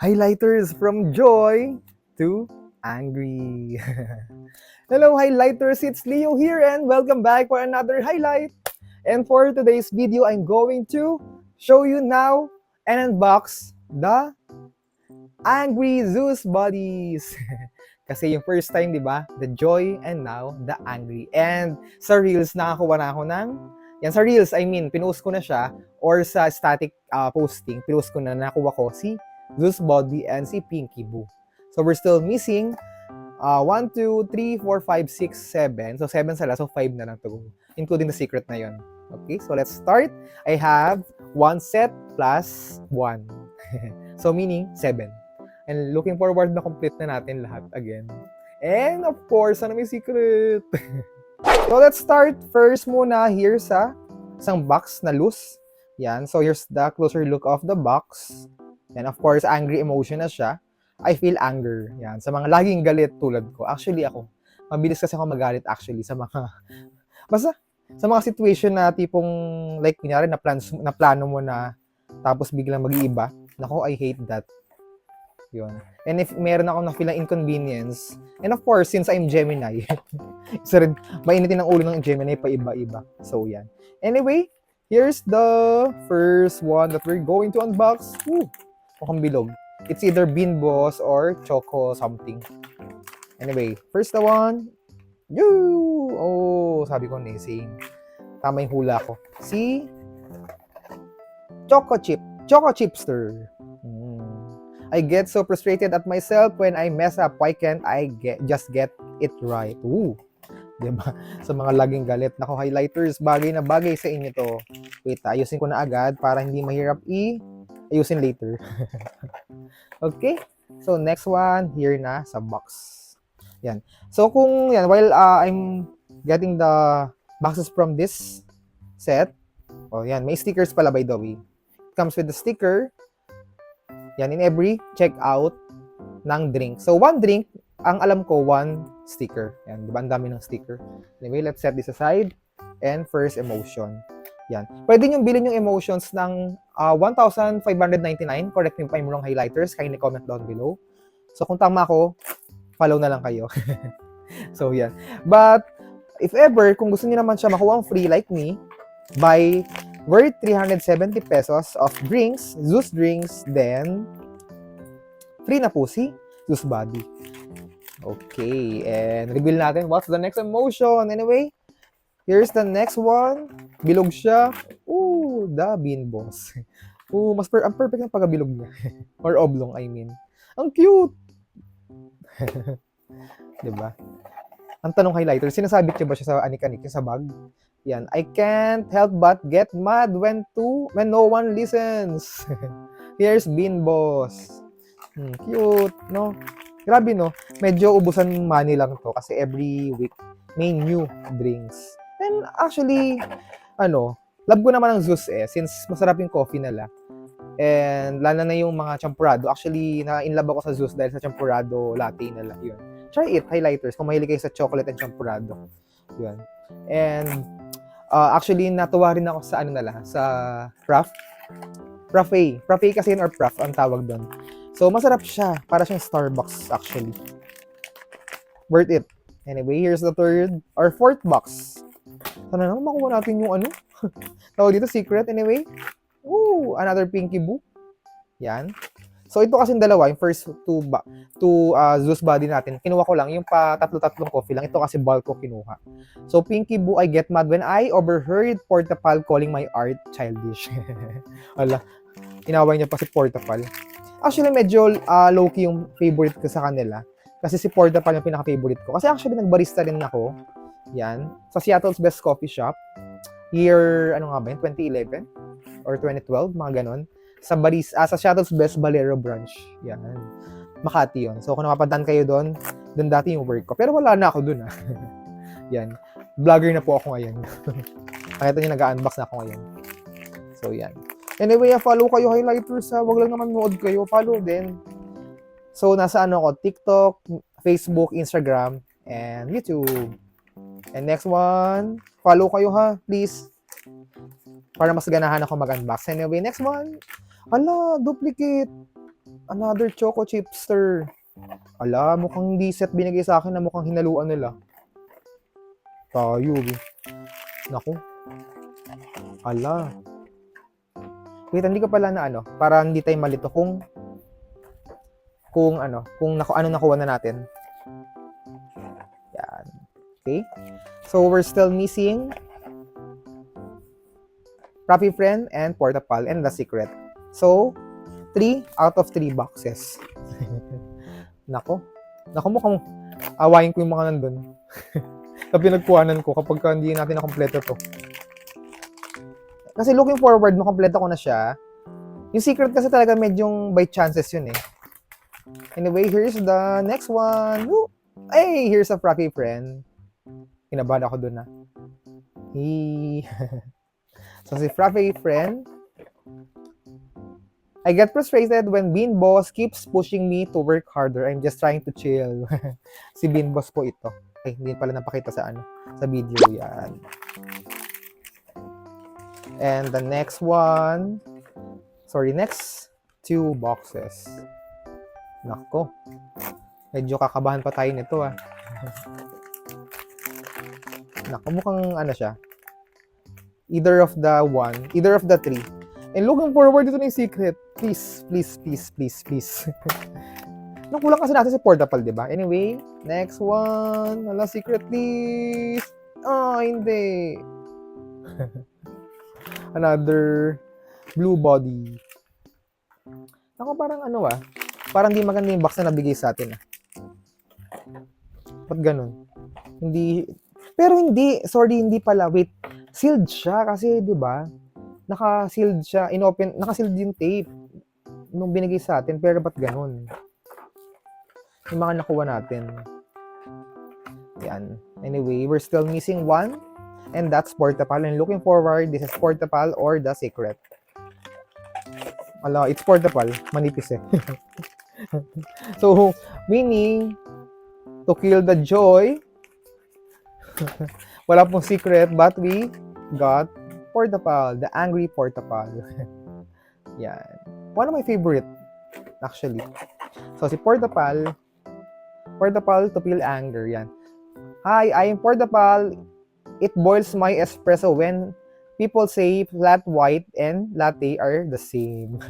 Highlighters from joy to angry. Hello, highlighters. It's Leo here, and welcome back for another highlight. And for today's video, I'm going to show you now and unbox the Angry Zeus Bodies. Kasi yung first time, di ba? The joy and now the angry. And sa Reels, nakakuha na ako ng... Yan, sa Reels, pinost ko na siya. Or sa static posting, pinost ko na nakuha ko si Zeus Body and si Pinky Boo. So we're still missing 1, 2, 3, 4, 5, 6, 7. So 7 sila, so 5 na lang to. Including the secret na yon. Okay, so let's start. I have 1 set plus 1. So meaning 7. And looking forward na complete na natin lahat again. And of course, ano may secret? So let's start first muna here sa isang box na loose. Yan. So here's the closer look of the box. And of course, angry emotion na siya. I feel anger. Yan. Sa mga laging galit tulad ko. Actually ako, mabilis kasi ako magalit actually sa mga basta sa mga situation na tipong like kunyari na plano mo na tapos biglang mag-iiba. Nako, I hate that. Yun. And if meron ako na-feel ng inconvenience, and of course, since I'm Gemini, isa rin, mainitin ang ulo ng Gemini pa iba-iba. So, yan. Anyway, here's the first one that we're going to unbox. Woo! Mukhang bilog. It's either Bean Boss or Choco something. Anyway, first the one. Yoo! Oh, sabi ko same. Tama yung hula ko. Si Choco Chipster. I get so frustrated at myself when I mess up. Why can't I just get it right? Ooh. Diba? Sa mga laging galit. Nako, highlighters, bagay na bagay sa inyo to. Wait, ayusin ko na agad para hindi mahirap ayusin later. Okay? So, next one, here na sa box. Yan. So, kung yan, while I'm getting the boxes from this set, yan, may stickers pala by the way. It comes with the sticker. Yan, in every checkout ng drink. So, one drink, ang alam ko, one sticker. Yan, di ba? Ang dami ng sticker. Anyway, let's set this aside. And first, emotion. Yan. Pwede nyo bilhin yung emotions ng 1,599. Correct me if I'm wrong, highlighters. Kindly comment down below. So, kung tama ako, follow na lang kayo. So, yan. But, if ever, kung gusto niyo naman siya makuha ang free like me, buy worth 370 pesos of drinks, Zeus drinks, then free na po si Zeus Body. Okay, and reveal natin what's the next emotion. Anyway, here's the next one. Bilog siya. Ooh, the Bean Boss. Ooh, ang perfect ng pagkabilog niya. Or oblong, I mean. Ang cute! Diba? Ang tanong highlighter, sinasabit niyo ba siya sa anik-anik sa bag? Yan. I can't help but get mad when no one listens. Here's Bean Boss. Cute, no? Grabe, no? Medyo ubusan money lang to kasi every week may new drinks. And actually, love ko naman ang Zeus since masarap yung coffee nila. And lalo na yung mga champurado. Actually, na-inlove ako sa Zeus dahil sa champurado latte nila. Yun. Try it, highlighters, kung mahilig kayo sa chocolate and champurado. Yun. And actually, natuwa rin ako sa sa Frappe. Frappe kasi yun or Frappe ang tawag doon. So, masarap siya. Para siyang Starbucks, actually. Worth it. Anyway, here's the third or fourth box. Sana naman makuha natin yung tawag dito, secret. Anyway. Ooh, another Pinky Boo. Yan. So, ito kasing dalawa, yung first two Zeus Body natin, kinuha ko lang, yung pa tatlo-tatlong coffee lang. Ito kasi bulk ko kinuha. So, Pinky Boo, I get mad when I overheard Portapal calling my art childish. Wala, inaway niya pa si Portapal. Actually, medyo low-key yung favorite ko sa kanila. Kasi si Portapal yung pinaka-favorite ko. Kasi actually, nagbarista rin ako. Yan. Sa Seattle's Best Coffee Shop. Year, 2011? Or 2012, mga ganon. Sa Seattle's Best Valero Branch. Yan. Makati yun. So, kung napapadaan kayo doon dati yung work ko. Pero wala na ako doon, Yan. Vlogger na po ako ngayon. Nakita niyo, nag-unbox na ako ngayon. So, yan. Anyway, follow kayo, highlighters, Wag lang naman nood kayo. Follow din. So, nasa TikTok, Facebook, Instagram, and YouTube. And next one, follow kayo please. Para mas ganahan ako mag-unbox. Anyway, next one. Hala, duplicate. Another choco chipster. Ala, mukhang hindi set binigay sa akin na mukhang hinaluan nila. Tayo, eh. Naku. Ala. Wait, hindi ko pala na ano, para hindi tayo malito kung ano nakuha na natin. Yan. Okay? So, we're still missing Fluffy Friend and Portapal and The Secret. So, 3 out of 3 boxes. Nako. Nako, mukhang awayin ko yung mga nandun. Sa pinagkuhanan ko kapag hindi natin nakompleto to. Kasi looking forward, makompleto ko na siya. Yung Secret kasi talaga medyong by chances yun eh. Anyway, here's the next one. Woo! Hey, here's a Fluffy Friend. Kinabahan ako dun na. Hey. So si Fluffy Friend, I get frustrated when Bean Boss keeps pushing me to work harder. I'm just trying to chill. Si Bean Boss po ito. Ay, hindi pala napakita sa sa video yan. And the next one, next 2 boxes. Nako. Medyo kakabahan pa tayo nito ah. Nako, mukhang ano siya. Either of the 3. And looking forward dito na yung Secret. Please, please, please, please, please. Nakulang kasi natin si Portapal, di ba? Anyway, next one. Hala, Secret, please. Hindi. Another blue body. Ako parang parang di maganda yung box na nabigay sa atin ah. Ba't ganun? Hindi. Pero hindi. Sorry, hindi pala. Wait. Sealed siya kasi, di ba? Naka-sealed siya. Naka-sealed yung tape nung binigay sa atin. Pero ba't ganun? Yung mga nakuha natin. Yan. Anyway, we're still missing 1. And that's Portapal. And looking forward, this is Portapal or The Secret. Ala, it's Portapal. Manipis eh. So, meaning, to kill the joy, wala pong Secret, but we got Portapal, the angry Portapal. Yan. One of my favorite, actually. So, si Portapal to feel anger. Yan. Hi, I am Portapal. It boils my espresso when people say flat white and latte are the same.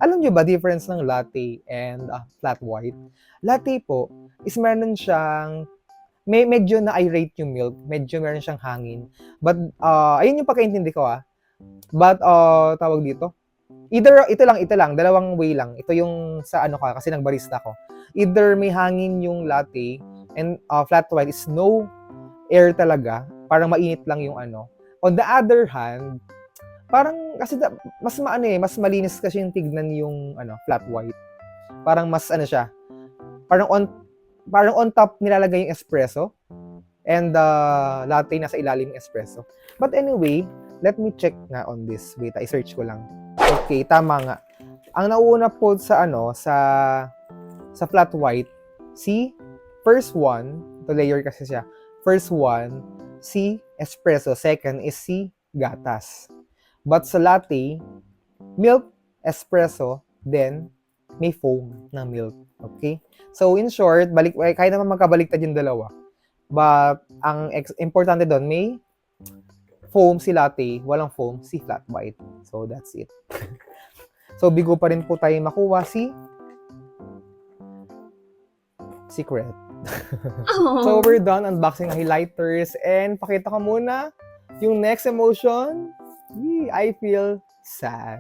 Alam nyo ba difference ng latte and flat white? Latte po is meron siyang medyo na-irate yung milk, medyo meron siyang hangin. But, ayun yung pagkaintindi ko But, tawag dito, ito lang, dalawang way lang. Ito yung sa kasi nagbarista ko. Either may hangin yung latte, and flat white is no air talaga, parang mainit lang yung On the other hand, parang, kasi mas mas malinis kasi yung tignan yung flat white. Parang mas siya, parang on top nilalagay yung espresso and the latte nasa ilalim yung espresso. But anyway, let me check nga on this. Wait, i-search ko lang. Okay, tama nga. Ang nauuna po sa sa flat white, si first one, to layer kasi siya. First one, si espresso. Second is si gatas. But sa latte, milk, espresso, then may foam ng milk. Okay? So, in short, kahit naman magkabaliktad yung dalawa. But, ang importante doon, may foam si latte, walang foam si flat white. So, that's it. So, bigo pa rin po tayo makuha si Secret. So, we're done unboxing highlighters and pakita ko muna yung next emotion. I feel sad.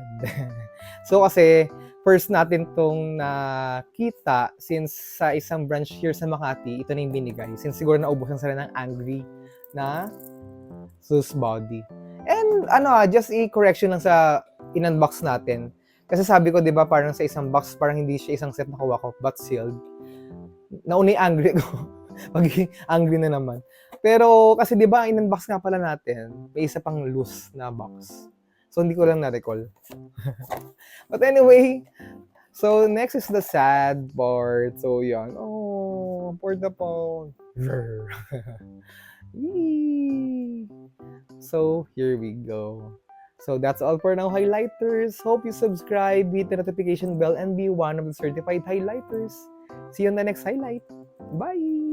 So, kasi first natin tong nakita since sa isang branch here sa Makati, ito na yung binigay. Since siguro naubusan sila ng angry na Zeus body. And just a correction lang sa in-unbox natin. Kasi sabi ko, di ba, parang sa isang box, parang hindi siya isang set na kuha ko, but sealed. Nauna yung angry ko. Magiging angry na naman. Pero kasi di ba, ang in-unbox nga pala natin, may isa pang loose na box. So, hindi ko lang na-recall. But anyway, so next is the sad part. So, yan. Oh, Portapal. So, here we go. So that's all for now, highlighters. Hope you subscribe, hit the notification bell, and be one of the certified highlighters. See you on the next highlight. Bye!